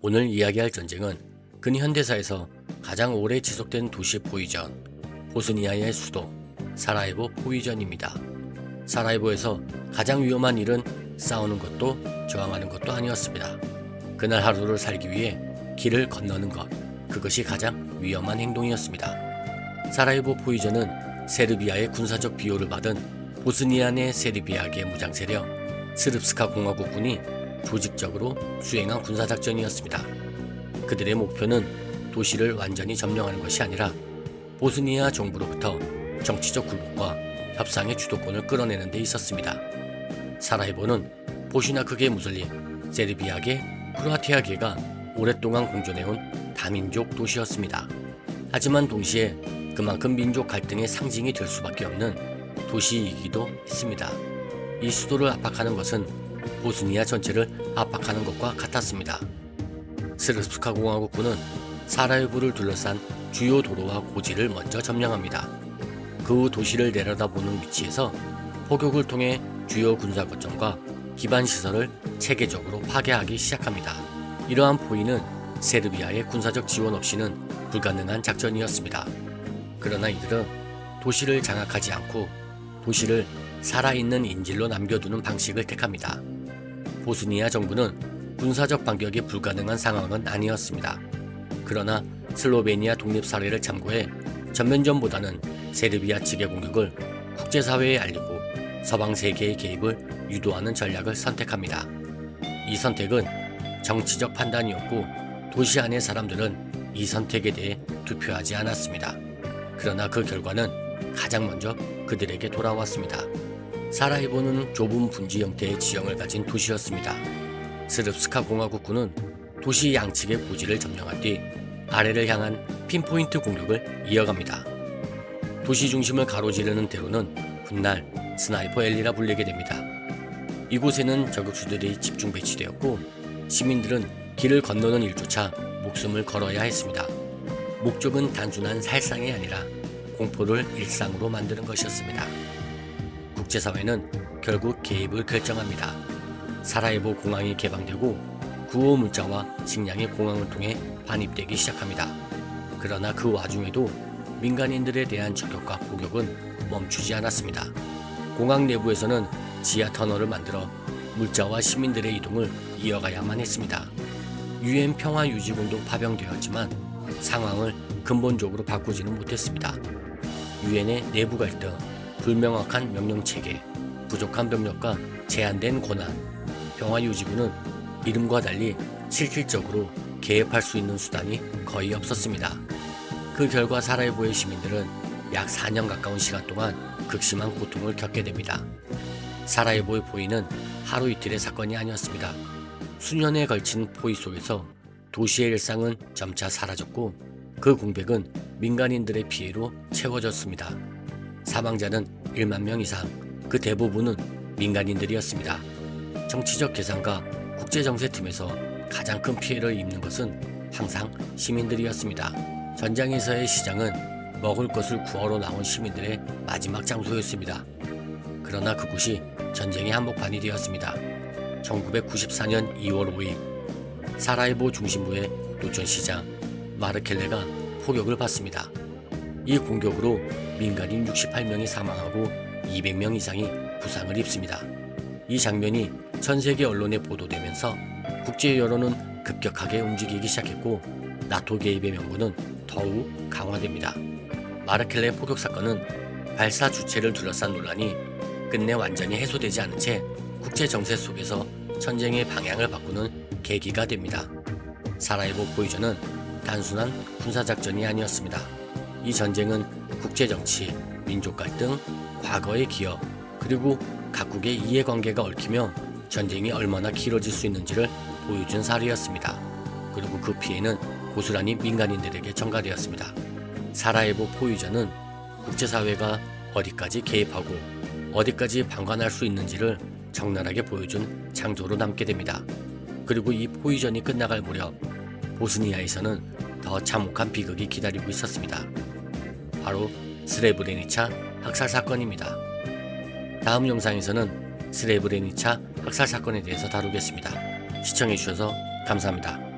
오늘 이야기할 전쟁은 근현대사에서 가장 오래 지속된 도시 포위전, 보스니아의 수도 사라예보 포위전입니다. 사라예보에서 가장 위험한 일은 싸우는 것도 저항하는 것도 아니었습니다. 그날 하루를 살기 위해 길을 건너는 것, 그것이 가장 위험한 행동이었습니다. 사라예보 포위전은 세르비아의 군사적 비호를 받은 보스니아 내 세르비아계 무장세력 스릅스카 공화국군이 조직적으로 수행한 군사작전이었습니다. 그들의 목표는 도시를 완전히 점령하는 것이 아니라 보스니아 정부로부터 정치적 굴복과 협상의 주도권을 끌어내는 데 있었습니다. 사라예보는 보시나크계 무슬림, 세르비아계, 크로아티아계가 오랫동안 공존해온 다민족 도시였습니다. 하지만 동시에 그만큼 민족 갈등의 상징이 될 수밖에 없는 도시이기도 했습니다. 이 수도를 압박하는 것은 보스니아 전체를 압박하는 것과 같았습니다. 스릅스카 공화국군은 사라예보를 둘러싼 주요 도로와 고지를 먼저 점령합니다. 그 후 도시를 내려다보는 위치에서 포격을 통해 주요 군사 거점과 기반 시설을 체계적으로 파괴하기 시작합니다. 이러한 포위는 세르비아의 군사적 지원 없이는 불가능한 작전이었습니다. 그러나 이들은 도시를 장악하지 않고 도시를 살아있는 인질로 남겨두는 방식을 택합니다. 보스니아 정부는 군사적 반격이 불가능한 상황은 아니었습니다. 그러나 슬로베니아 독립 사례를 참고해 전면전보다는 세르비아 측의 공격을 국제사회에 알리고 서방 세계의 개입을 유도하는 전략을 선택합니다. 이 선택은 정치적 판단이었고 도시 안의 사람들은 이 선택에 대해 투표하지 않았습니다. 그러나 그 결과는 가장 먼저 그들에게 돌아왔습니다. 사라예보는 좁은 분지 형태의 지형을 가진 도시였습니다. 스릅스카 공화국군은 도시 양측의 고지를 점령한 뒤 아래를 향한 핀포인트 공격을 이어갑니다. 도시 중심을 가로지르는 대로는 훗날 스나이퍼 앨리라 불리게 됩니다. 이곳에는 저격수들이 집중 배치되었고 시민들은 길을 건너는 일조차 목숨을 걸어야 했습니다. 목적은 단순한 살상이 아니라 공포를 일상으로 만드는 것이었습니다. 국제사회는 결국 개입을 결정합니다. 사라예보 공항이 개방되고 구호 물자와 식량이 공항을 통해 반입되기 시작합니다. 그러나 그 와중에도 민간인들에 대한 저격과 포격은 멈추지 않았습니다. 공항 내부에서는 지하 터널을 만들어 물자와 시민들의 이동을 이어가야만 했습니다. UN 평화유지군도 파병되었지만 상황을 근본적으로 바꾸지는 못했습니다. UN의 내부 갈등, 불명확한 명령체계, 부족한 병력과 제한된 권한, 평화유지군은 이름과 달리 실질적으로 개입할 수 있는 수단이 거의 없었습니다. 그 결과 사라예보의 시민들은 약 4년 가까운 시간 동안 극심한 고통을 겪게 됩니다. 사라예보의 포위는 하루 이틀의 사건이 아니었습니다. 수년에 걸친 포위 속에서 도시의 일상은 점차 사라졌고 그 공백은 민간인들의 피해로 채워졌습니다. 사망자는 1만 명 이상, 그 대부분은 민간인들이었습니다. 정치적 계산과 국제정세팀에서 가장 큰 피해를 입는 것은 항상 시민들이었습니다. 전장에서의 시장은 먹을 것을 구하러 나온 시민들의 마지막 장소였습니다. 그러나 그곳이 전쟁의 한복판이 되었습니다. 1994년 2월 5일 사라예보 중심부의 노천시장 마르켈레가 포격을 받습니다. 이 공격으로 민간인 68명이 사망하고 200명 이상이 부상을 입습니다. 이 장면이 전 세계 언론에 보도되면서 국제 여론은 급격하게 움직이기 시작했고 나토 개입의 명분은 더욱 강화됩니다. 마르켈레 포격 사건은 발사 주체를 둘러싼 논란이 끝내 완전히 해소되지 않은 채 국제 정세 속에서 전쟁의 방향을 바꾸는 계기가 됩니다. 사라예보 포위전은 단순한 군사작전이 아니었습니다. 이 전쟁은 국제정치, 민족 갈등, 과거의 기억, 그리고 각국의 이해관계가 얽히며 전쟁이 얼마나 길어질 수 있는지를 보여준 사례였습니다. 그리고 그 피해는 고스란히 민간인들에게 전가되었습니다. 사라예보 포위전은 국제사회가 어디까지 개입하고 어디까지 방관할 수 있는지를 적나라하게 보여준 장소로 남게 됩니다. 그리고 이 포위전이 끝나갈 무렵 보스니아에서는 더 참혹한 비극이 기다리고 있었습니다. 바로 스레브레니차 학살 사건입니다. 다음 영상에서는 스레브레니차 학살 사건에 대해서 다루겠습니다. 시청해주셔서 감사합니다.